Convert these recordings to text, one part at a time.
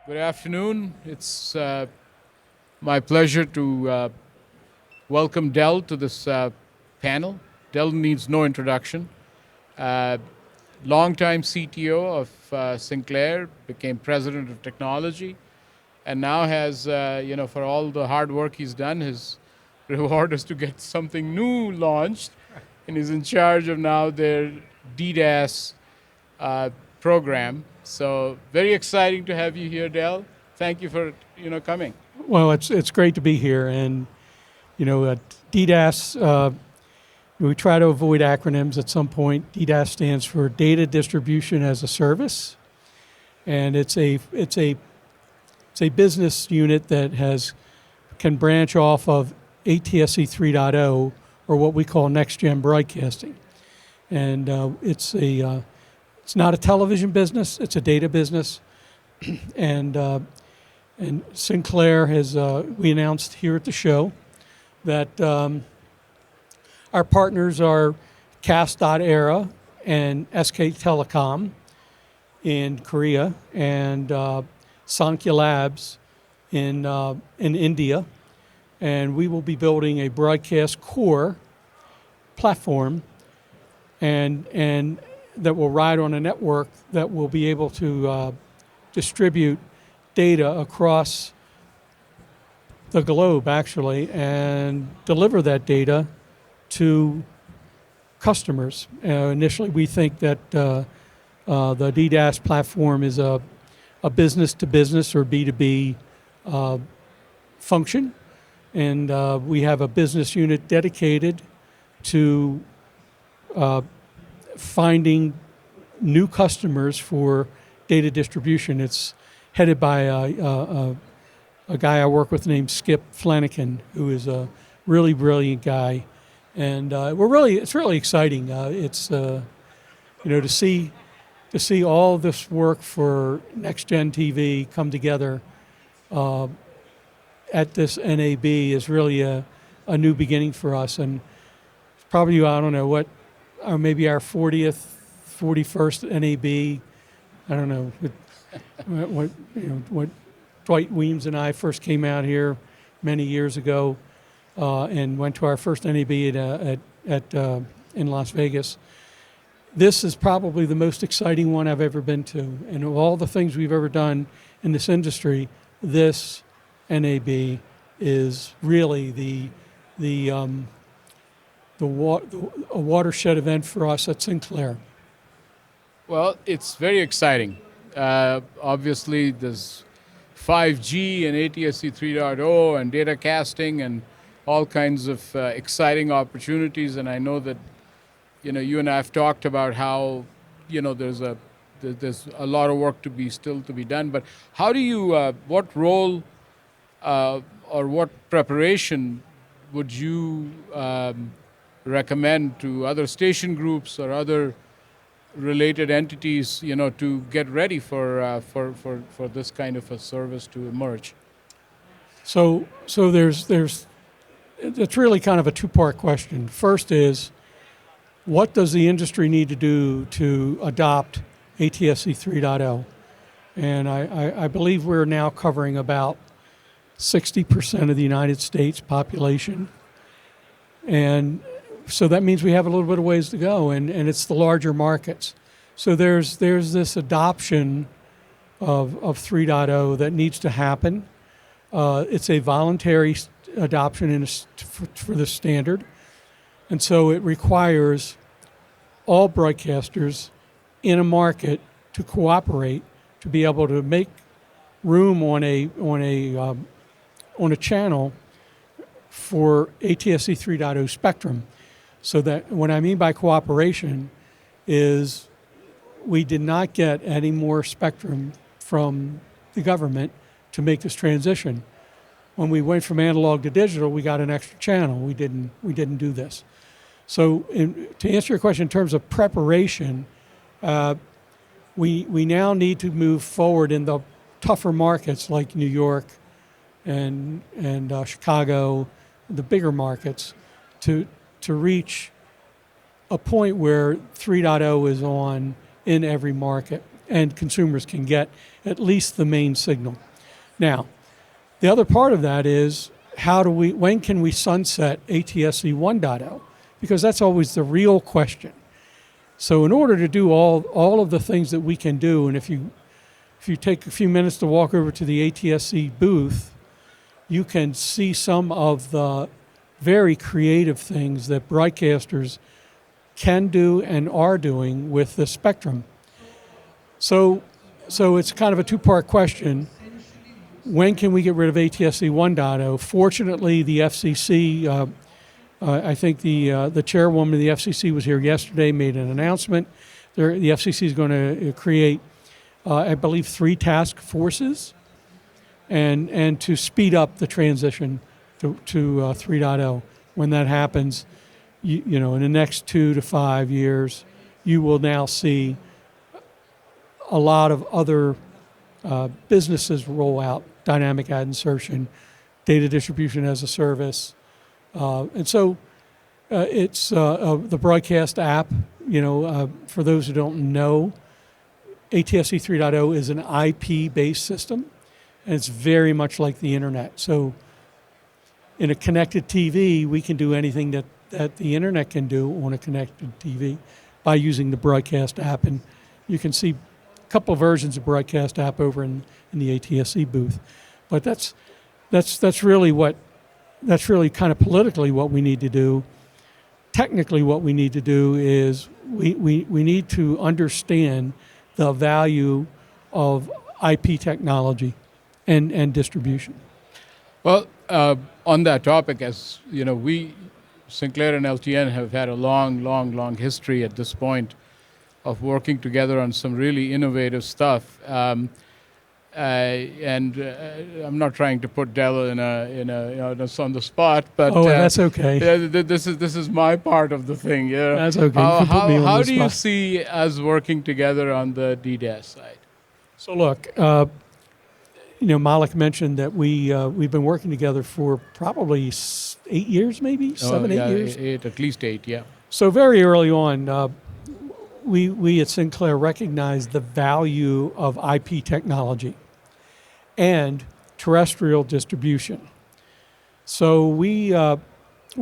Good afternoon. It's my pleasure to welcome Dell to this panel. Dell needs no introduction. Uh, Longtime CTO of Sinclair, became president of technology, and now has, for all the hard work he's done, his reward is to get something new launched, and he's in charge of now their DDaaS uh, program. So very exciting to have you here, Dell. Thank you for coming. Well, it's great to be here, and at DDaaS, we try to avoid acronyms at some point. DDaaS stands for Data Distribution as a Service, and it's a business unit that can branch off of ATSC 3.0, or what we call next gen broadcasting, and it's not a television business; it's a data business, and Sinclair has, we announced here at the show that our partners are Cast.era and SK Telecom in Korea and Sankhya Labs in India. And we will be building a broadcast core platform and that will ride on a network that will be able to distribute data across the globe, actually, and deliver that data to customers. Initially, we think that the DDaaS platform is a business-to-business or B2B function, and we have a business unit dedicated to finding new customers for data distribution. It's headed by a guy I work with named Skip Flanagan, who is a really brilliant guy, and it's really exciting. It's to see all this work for next gen TV come together at this NAB is really a new beginning for us, and it's probably, I don't know what, maybe our 40th, 41st NAB. I don't know what Dwight Weems and I first came out here many years ago and went to our first NAB in Las Vegas. This is probably the most exciting one I've ever been to, and of all the things we've ever done in this industry, this NAB is really a watershed event for us at Sinclair. Well, it's very exciting. Obviously, there's 5G and ATSC 3.0 and data casting and all kinds of exciting opportunities. And I know that, you and I have talked about how, there's a lot of work still to be done. But how do you, what role or what preparation would you recommend to other station groups or other related entities, to get ready for this kind of a service to emerge? So it's really kind of a two-part question. First is, what does the industry need to do to adopt ATSC 3.0? And I believe we're now covering about 60% of the United States population. And so that means we have a little bit of ways to go, and it's the larger markets. So there's this adoption of 3.0 that needs to happen. It's a voluntary adoption for the standard. And so it requires all broadcasters in a market to cooperate to be able to make room on a channel for ATSC 3.0 spectrum. So that what I mean by cooperation is we did not get any more spectrum from the government to make this transition. When we went from analog to digital, we got an extra channel. We didn't do this. So to answer your question in terms of preparation, we now need to move forward in the tougher markets like New York and Chicago, the bigger markets, to reach a point where 3.0 is on in every market. and consumers can get at least the main signal. Now, the other part of that is when can we sunset ATSC 1.0? Because that's always the real question. So in order to do all of the things that we can do, and if you take a few minutes to walk over to the ATSC booth, you can see some of the very creative things that broadcasters can do and are doing with the spectrum. So it's kind of a two-part question. When can we get rid of ATSC 1.0? Fortunately, the FCC, I think the chairwoman of the FCC was here yesterday, made an announcement. The FCC is going to create, I believe, 3 task forces, and to speed up the transition to 3.0. When that happens, you know, in the next 2 to 5 years, you will now see a lot of other businesses roll out dynamic ad insertion, data distribution as a service. And so it's the broadcast app, you know, for those who don't know, ATSC 3.0 is an IP-based system, and it's very much like the internet. So in a connected TV, we can do anything that the internet can do on a connected TV by using the broadcast app. And you can see a couple of versions of broadcast app over in the ATSC booth. But that's really kind of politically what we need to do. Technically, what we need to do is we need to understand the value of IP technology and distribution. Well, on that topic, as you know, Sinclair and LTN have had a long history at this point of working together on some really innovative stuff. And I'm not trying to put Dell on the spot, but that's okay. This is my part of the thing. Yeah, that's okay. How do you see us working together on the DDaaS side? So look, you know, Malik mentioned that we've been working together for probably 8 years, maybe 7, 8 years. At least 8, yeah. So very early on, we at Sinclair recognized the value of IP technology and terrestrial distribution. So we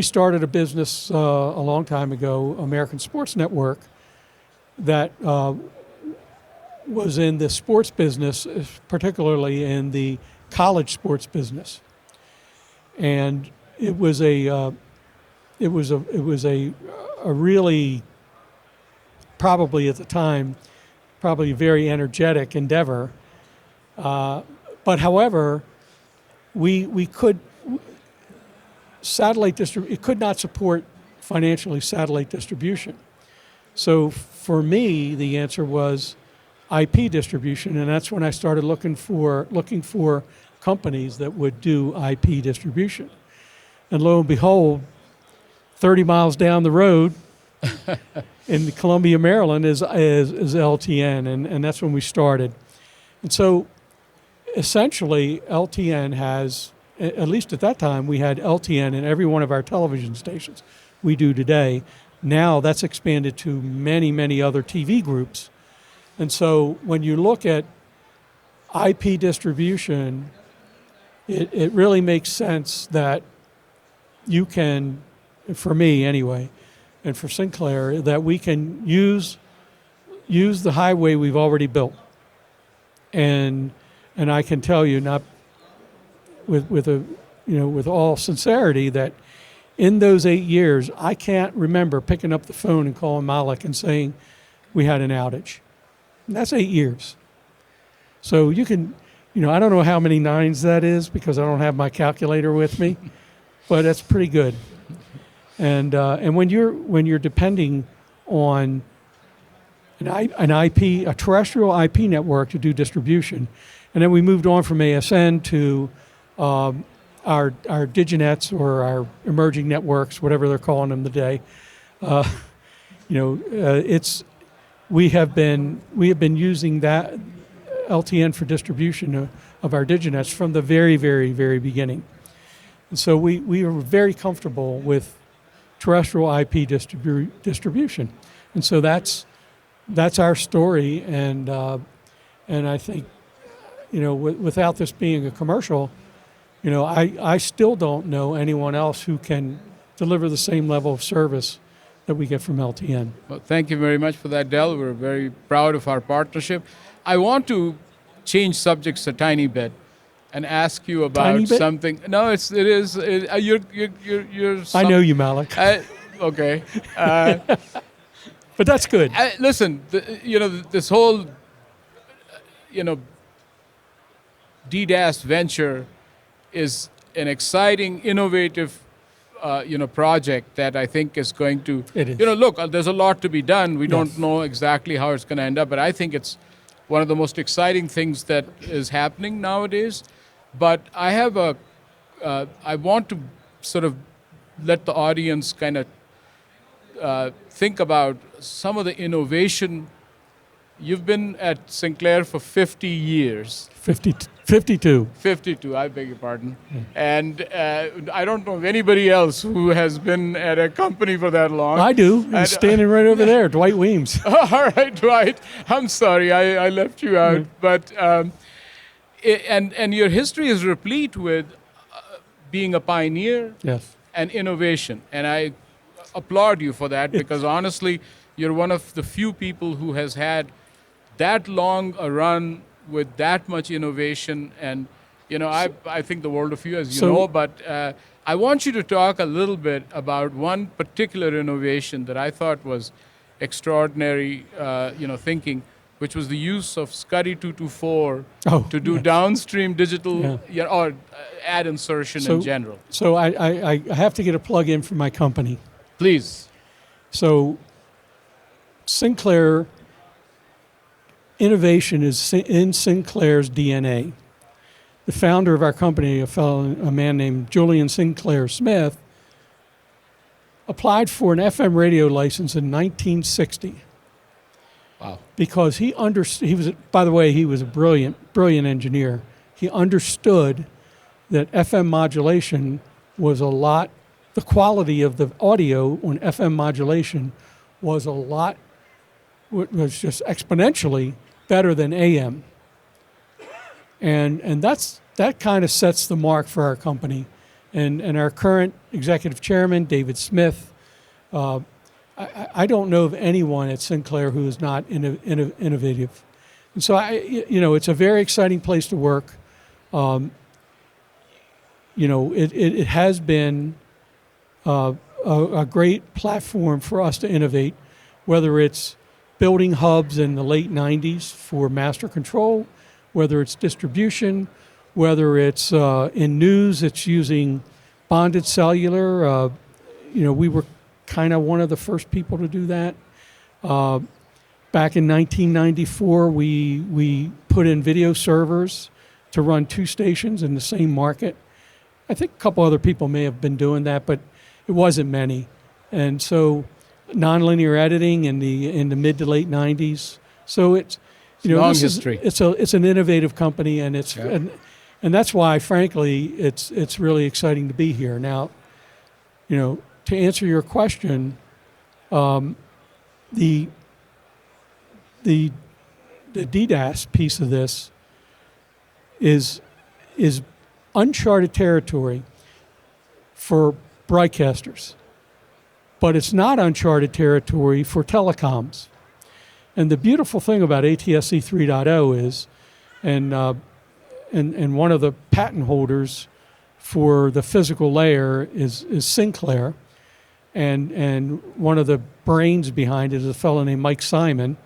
started a business a long time ago, American Sports Network, that was in the sports business, particularly in the college sports business, and it was a really, probably at the time, probably a very energetic endeavor. But however, it could not support financially satellite distribution. So for me, the answer was IP distribution, and that's when I started looking for companies that would do IP distribution. And lo and behold, 30 miles down the road in Columbia, Maryland is LTN, and that's when we started. And so essentially LTN has, at least at that time, we had LTN in every one of our television stations. We do today. Now that's expanded to many other TV groups. And so when you look at IP distribution, it really makes sense that you can, for me anyway, and for Sinclair, that we can use the highway we've already built. And I can tell you, not with all sincerity, that in those 8 years, I can't remember picking up the phone and calling Malik and saying we had an outage. And that's 8 years. So you can, I don't know how many nines that is because I don't have my calculator with me, but that's pretty good. And when you're depending on an IP, a terrestrial IP network to do distribution, and then we moved on from ASN to our diginets or our emerging networks, whatever they're calling them today. We have been using that LTN for distribution of our diginets from the very beginning. And so we are very comfortable with terrestrial IP distribution. And so that's our story, and And I think, without this being a commercial, I still don't know anyone else who can deliver the same level of service that we get from LTN. Well, thank you very much for that, Del. We're very proud of our partnership. I want to change subjects a tiny bit and ask you about Tiny bit? something. No, it is. You're I know you, Malik. Okay. But that's good. Listen, this whole, DDaaS venture is an exciting, innovative, project that I think is going to, It is. look, there's a lot to be done. We Yes. don't know exactly how it's going to end up, but I think it's one of the most exciting things that is happening nowadays. But I have I want to sort of let the audience kind of think about some of the innovation. You've been at Sinclair for 50 years. 52. 52, I beg your pardon. And I don't know of anybody else who has been at a company for that long. I do. He's standing right over there, Dwight Weems. All right, Dwight. I'm sorry, I left you out. But and your history is replete with being a pioneer Yes. and innovation. And I applaud you for that because honestly, you're one of the few people who has had that long a run with that much innovation. And, I think the world of you, as you know, but I want you to talk a little bit about one particular innovation that I thought was extraordinary, thinking, which was the use of SCUDdy 224 to do downstream digital or ad insertion in general. So I have to get a plug in for my company. Please. So Sinclair, innovation is in Sinclair's DNA. The founder of our company, a man named Julian Sinclair Smith, applied for an FM radio license in 1960. Wow. Because he was, by the way, he was a brilliant engineer. He understood that FM modulation was the quality of the audio on FM modulation was just exponentially better than AM. And that kind of sets the mark for our company. And our current executive chairman, David Smith, I don't know of anyone at Sinclair who is not innovative. And so, it's a very exciting place to work. It has been a great platform for us to innovate, whether it's building hubs in the late 90s for master control, whether it's distribution, whether it's in news, it's using bonded cellular. We were kind of one of the first people to do that. Back in 1994, we put in video servers to run 2 stations in the same market. I think a couple other people may have been doing that, but it wasn't many. And so nonlinear editing in the mid to late 90s. So it's long history. It's an innovative company, and and that's why, frankly, it's really exciting to be here. Now, to answer your question, the DDaaS piece of this is uncharted territory for broadcasters, but it's not uncharted territory for telecoms. And the beautiful thing about ATSC 3.0 is, and one of the patent holders for the physical layer is Sinclair, and one of the brains behind it is a fellow named Mike Simon,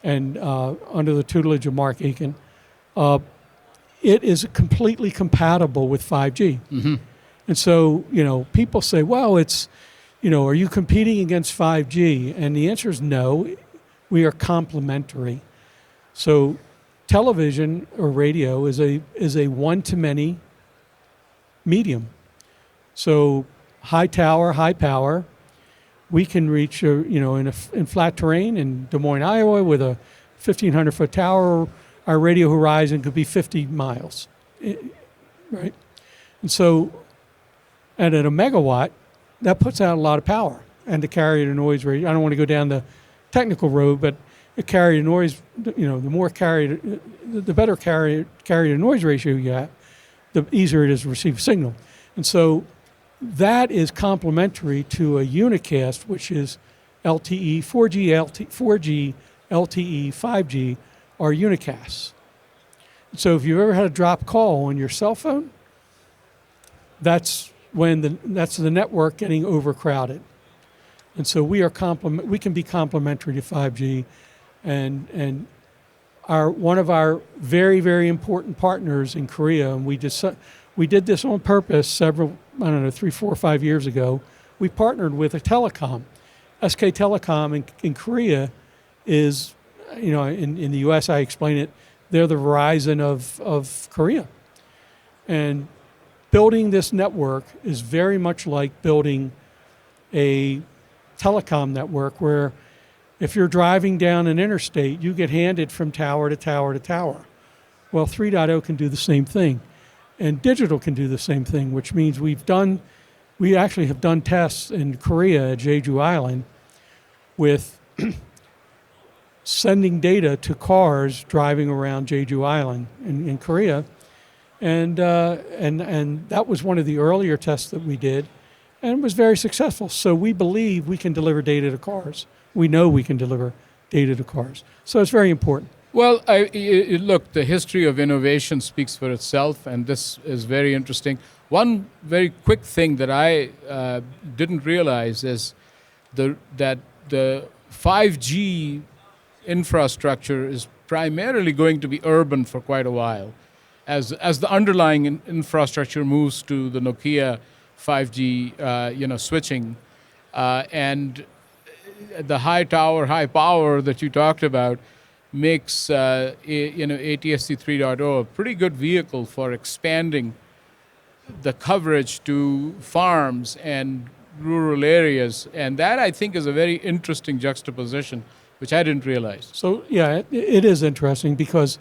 and under the tutelage of Mark Aiken. It is completely compatible with 5G. Mm-hmm. And so, people say, well, it's, are you competing against 5G? And the answer is no. We are complementary. So television or radio is a one-to-many medium. So high tower, high power. We can reach, in flat terrain in Des Moines, Iowa, with a 1,500-foot tower. Our radio horizon could be 50 miles, right? And so, and at a megawatt, that puts out a lot of power. And to carry the noise rate, I don't want to go down the technical road, but the carrier to noise, the more carrier, the better carrier to noise ratio you have, the easier it is to receive a signal. And so that is complementary to a unicast, which is LTE, 4G, LTE, 5G are unicasts. So if you've ever had a drop call on your cell phone, that's the network getting overcrowded. And so we can be complementary to 5G, and one of our very, very important partners in Korea, and we did this on purpose 3, 4, 5 years ago. We partnered with a telecom. SK Telecom in Korea is, in the US, I explain it, they're the Verizon of Korea. And building this network is very much like building a telecom network where if you're driving down an interstate, you get handed from tower to tower to tower. Well, 3.0 can do the same thing. And digital can do the same thing, which means we actually have done tests in Korea at Jeju Island with sending data to cars driving around Jeju Island in Korea. And that was one of the earlier tests that we did, and it was very successful. So we believe we can deliver data to cars. We know we can deliver data to cars. So it's very important. Well, look, the history of innovation speaks for itself, and this is very interesting. One very quick thing that I didn't realize is that the 5G infrastructure is primarily going to be urban for quite a while, as the underlying infrastructure moves to the Nokia 5G, switching, and the high power that you talked about makes ATSC 3.0 a pretty good vehicle for expanding the coverage to farms and rural areas, and that I think is a very interesting juxtaposition, which I didn't realize. So yeah, it is interesting because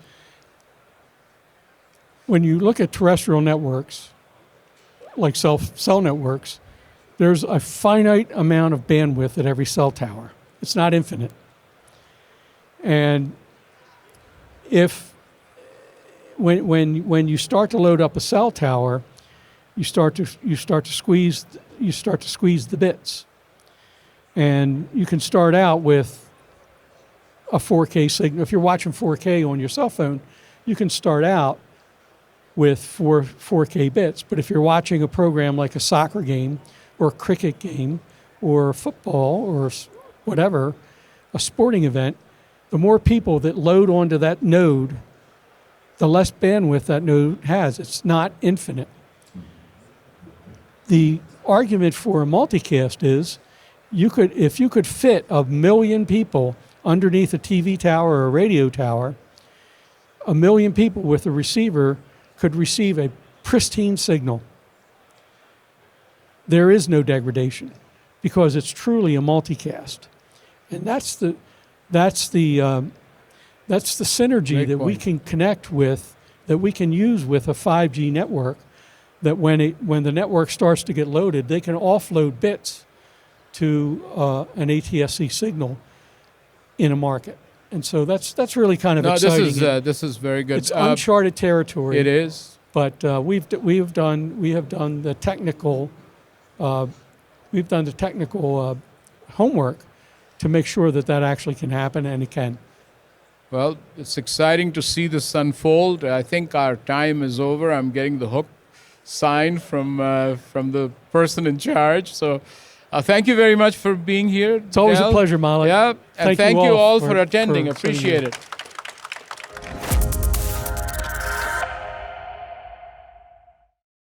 when you look at terrestrial networks, like cell networks, there's a finite amount of bandwidth at every cell tower. It's not infinite. And when you start to load up a cell tower, you start to squeeze the bits. And you can start out with a 4K signal. If you're watching 4K on your cell phone, you can start out with 4K bits. But if you're watching a program like a soccer game or a cricket game or football or whatever, a sporting event, the more people that load onto that node, the less bandwidth that node has. It's not infinite. The argument for a multicast is if you could fit 1 million people underneath a TV tower or a radio tower, 1 million people with a receiver could receive a pristine signal. There is no degradation because it's truly a multicast. And that's the synergy that we can connect with, that we can use with a 5G network, that when the network starts to get loaded, they can offload bits to an ATSC signal in a market. And so that's really kind of exciting. This is very good. It's uncharted territory. It is. But we have done the technical homework to make sure that actually can happen, and it can. Well, it's exciting to see this unfold. I think our time is over. I'm getting the hook sign from the person in charge. So thank you very much for being here. It's always a pleasure, Malik. Yeah, and thank you all for attending. Appreciate it.